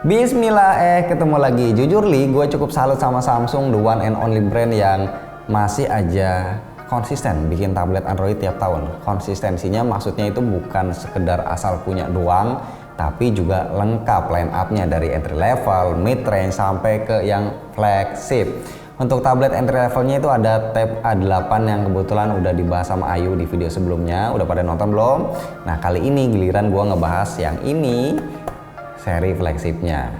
Bismillah, ketemu lagi. Jujur Li, gue cukup salut sama Samsung, the one and only brand yang masih aja konsisten bikin tablet Android tiap tahun. Konsistensinya maksudnya itu bukan sekedar asal punya doang, tapi juga lengkap line up-nya dari entry level, mid range sampai ke yang flagship. Untuk tablet entry levelnya itu ada Tab A8 yang kebetulan udah dibahas sama Ayu di video sebelumnya. Udah pada nonton belum? Nah, kali ini giliran gue ngebahas yang ini, seri flagshipnya.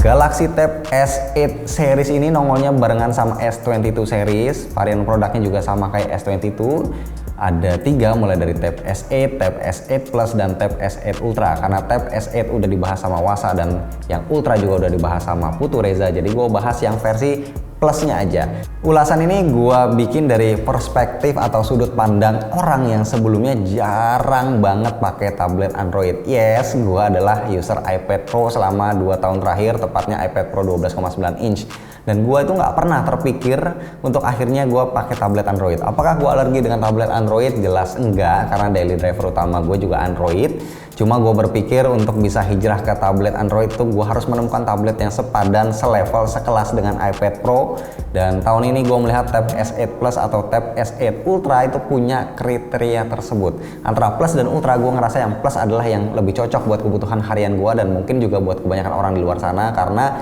Galaxy Tab S8 series ini nongolnya barengan sama S22 series. Varian produknya juga sama kayak S22. Ada 3 mulai dari Tab S8, Tab S8 Plus, dan Tab S8 Ultra. Karena Tab S8 udah dibahas sama Wasa dan yang Ultra juga udah dibahas sama Putu Reza. Jadi gue bahas yang versi plusnya aja. Ulasan ini gue bikin dari perspektif atau sudut pandang orang yang sebelumnya jarang banget pakai tablet Android. Yes, gue adalah user iPad Pro selama 2 tahun terakhir, tepatnya iPad Pro 12,9 inch. Dan gue itu nggak pernah terpikir untuk akhirnya gue pakai tablet Android. Apakah gue alergi dengan tablet Android? Jelas enggak, karena daily driver utama gue juga Android. Cuma gue berpikir untuk bisa hijrah ke tablet Android tuh gue harus menemukan tablet yang sepadan, selevel, sekelas dengan iPad Pro. Dan tahun ini gue melihat Tab S8 Plus atau Tab S8 Ultra itu punya kriteria tersebut. Antara Plus dan Ultra, gue ngerasa yang Plus adalah yang lebih cocok buat kebutuhan harian gue dan mungkin juga buat kebanyakan orang di luar sana, karena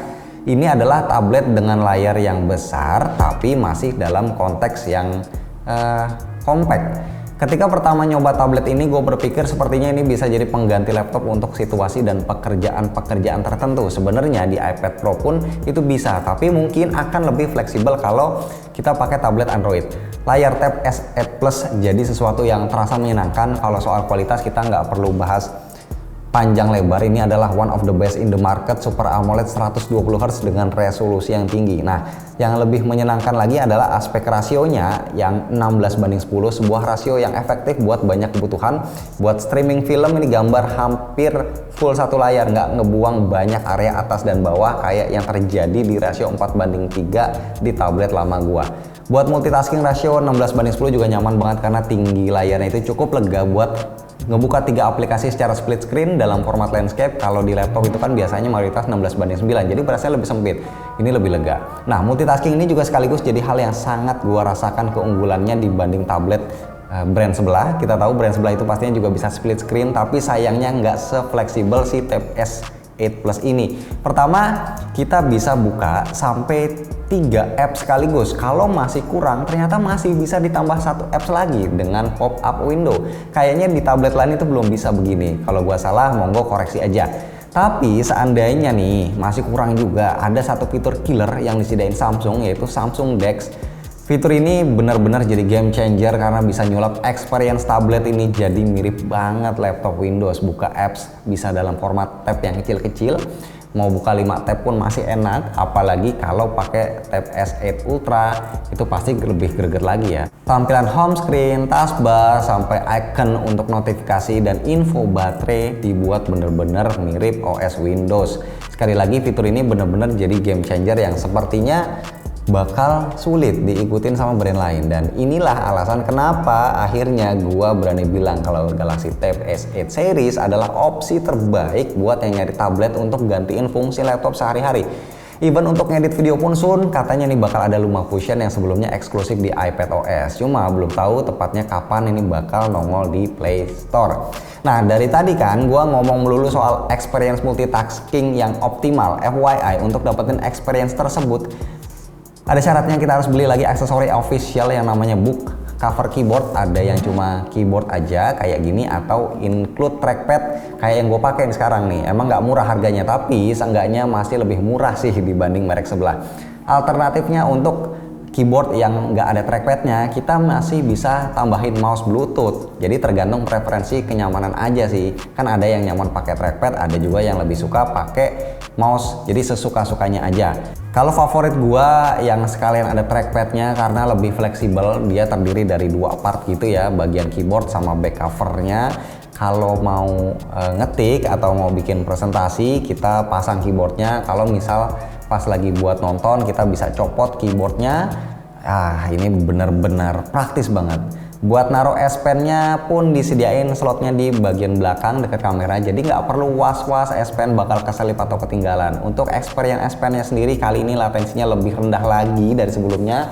ini adalah tablet dengan layar yang besar tapi masih dalam konteks yang compact. Ketika pertama nyoba tablet ini, gue berpikir sepertinya ini bisa jadi pengganti laptop untuk situasi dan pekerjaan-pekerjaan tertentu. Sebenarnya di iPad Pro pun itu bisa, tapi mungkin akan lebih fleksibel kalau kita pakai tablet Android. Layar Tab S8 Plus jadi sesuatu yang terasa menyenangkan. Kalau soal kualitas kita nggak perlu bahas panjang lebar, ini adalah one of the best in the market, Super AMOLED 120Hz dengan resolusi yang tinggi. Nah, yang lebih menyenangkan lagi adalah aspek rasionya yang 16:10, sebuah rasio yang efektif buat banyak kebutuhan. Buat streaming film ini gambar hampir full satu layar, nggak ngebuang banyak area atas dan bawah kayak yang terjadi di rasio 4:3 di tablet lama gua. Buat multitasking rasio 16:10 juga nyaman banget karena tinggi layarnya itu cukup lega buat ngebuka 3 aplikasi secara split screen dalam format landscape. Kalau di laptop itu kan biasanya mayoritas 16:9, jadi berasnya lebih sempit. Ini lebih lega. Nah, multitasking ini juga sekaligus jadi hal yang sangat gua rasakan keunggulannya dibanding tablet brand sebelah. Kita tahu brand sebelah itu pastinya juga bisa split screen, tapi sayangnya nggak se-fleksibel si Tab S8 Plus ini. Pertama, kita bisa buka sampai 3 apps sekaligus. Kalau masih kurang, ternyata masih bisa ditambah 1 apps lagi dengan pop-up window. Kayaknya di tablet lain itu belum bisa begini. Kalau gua salah, monggo koreksi aja. Tapi seandainya nih masih kurang juga, ada satu fitur killer yang disediain Samsung, yaitu Samsung DeX. Fitur ini benar-benar jadi game changer karena bisa nyulap experience tablet ini jadi mirip banget laptop Windows. Buka apps bisa dalam format tab yang kecil-kecil. Mau buka 5 tab pun masih enak, apalagi kalau pakai Tab S8 Ultra itu pasti lebih greget lagi ya. Tampilan home screen, taskbar, sampai icon untuk notifikasi dan info baterai dibuat bener-bener mirip OS Windows. Sekali lagi, fitur ini bener-bener jadi game changer yang sepertinya bakal sulit diikutin sama brand lain, dan inilah alasan kenapa akhirnya gua berani bilang kalau Galaxy Tab S8 series adalah opsi terbaik buat yang nyari tablet untuk gantiin fungsi laptop sehari-hari. Even untuk ngedit video pun soon katanya nih bakal ada LumaFusion yang sebelumnya eksklusif di iPadOS. Cuma belum tahu tepatnya kapan ini bakal nongol di Play Store. Nah, dari tadi kan gua ngomong melulu soal experience multitasking yang optimal. FYI, untuk dapetin experience tersebut ada syaratnya, kita harus beli lagi aksesori official yang namanya book cover keyboard. Ada yang cuma keyboard aja kayak gini, atau include trackpad kayak yang gue pakai sekarang nih. Emang nggak murah harganya, tapi seenggaknya masih lebih murah sih dibanding merek sebelah. Alternatifnya untuk keyboard yang nggak ada trackpadnya, kita masih bisa tambahin mouse Bluetooth. Jadi tergantung preferensi kenyamanan aja sih. Kan ada yang nyaman pakai trackpad, ada juga yang lebih suka pakai mouse. Jadi sesuka-sukanya aja. Kalau favorit gua yang sekalian ada trackpadnya karena lebih fleksibel. Dia terdiri dari 2 part gitu ya, bagian keyboard sama back covernya. Kalau mau ngetik atau mau bikin presentasi, kita pasang keyboardnya. Kalau misal pas lagi buat nonton, kita bisa copot keyboardnya. Ini benar-benar praktis banget. Buat naruh S Pen-nya pun disediain slotnya di bagian belakang dekat kamera, jadi nggak perlu was-was S Pen bakal keselip atau ketinggalan. Untuk experience S Pen-nya sendiri kali ini latensinya lebih rendah lagi dari sebelumnya,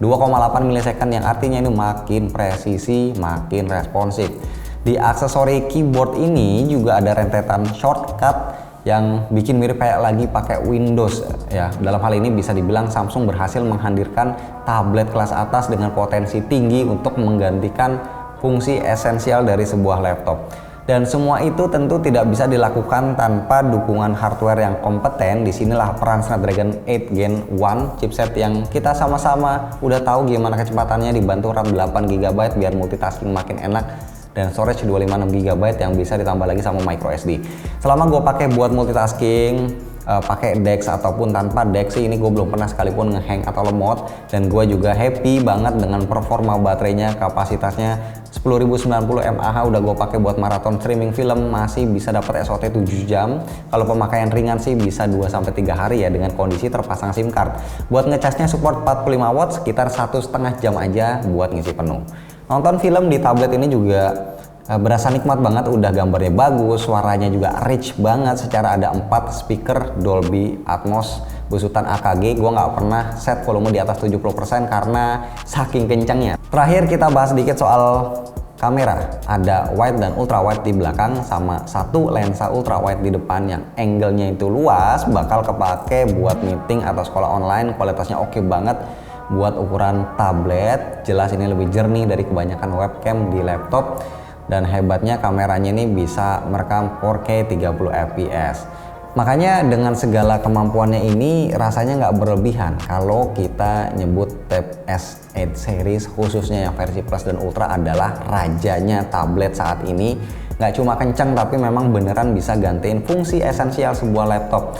2,8 milisecond, yang artinya ini makin presisi, makin responsif. Di aksesori keyboard ini juga ada rentetan shortcut yang bikin mirip kayak lagi pakai Windows ya. Dalam hal ini bisa dibilang Samsung berhasil menghadirkan tablet kelas atas dengan potensi tinggi untuk menggantikan fungsi esensial dari sebuah laptop. Dan semua itu tentu tidak bisa dilakukan tanpa dukungan hardware yang kompeten. Disinilah peran Snapdragon 8 Gen 1 chipset yang kita sama-sama udah tahu gimana kecepatannya, dibantu RAM 8GB biar multitasking makin enak, dan storage 256GB yang bisa ditambah lagi sama micro SD. Selama gue pakai buat multitasking, pakai DeX ataupun tanpa DeX sih, ini gue belum pernah sekalipun ngehang atau lemot, dan gue juga happy banget dengan performa baterainya. Kapasitasnya 10.090 mAh, udah gue pakai buat maraton streaming film, masih bisa dapat SOT 7 jam. Kalau pemakaian ringan sih bisa 2-3 hari ya, dengan kondisi terpasang SIM card. Buat ngecasnya support 45 watt, sekitar 1,5 jam aja buat ngisi penuh. Nonton film di tablet ini juga berasa nikmat banget, udah gambarnya bagus, suaranya juga rich banget. Secara ada 4 speaker Dolby Atmos besutan AKG. Gua nggak pernah set volume di atas 70% karena saking kencangnya. Terakhir kita bahas sedikit soal kamera. Ada wide dan ultra wide di belakang, sama satu lensa ultra wide di depan yang angle-nya itu luas, bakal kepake buat meeting atau sekolah online. Kualitasnya oke banget. Buat ukuran tablet, jelas ini lebih jernih dari kebanyakan webcam di laptop, dan hebatnya kameranya ini bisa merekam 4K 30 fps. Makanya dengan segala kemampuannya ini rasanya nggak berlebihan kalau kita nyebut Tab S8 series, khususnya yang versi Plus dan Ultra, adalah rajanya tablet saat ini. Nggak cuma kenceng, tapi memang beneran bisa gantiin fungsi esensial sebuah laptop.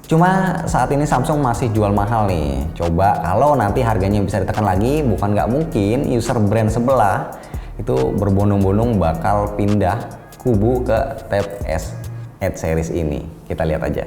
Cuma saat ini Samsung masih jual mahal nih. Coba kalau nanti harganya bisa ditekan lagi, bukan nggak mungkin user brand sebelah itu berbondong-bondong bakal pindah kubu ke Tab S8 series ini. Kita lihat aja.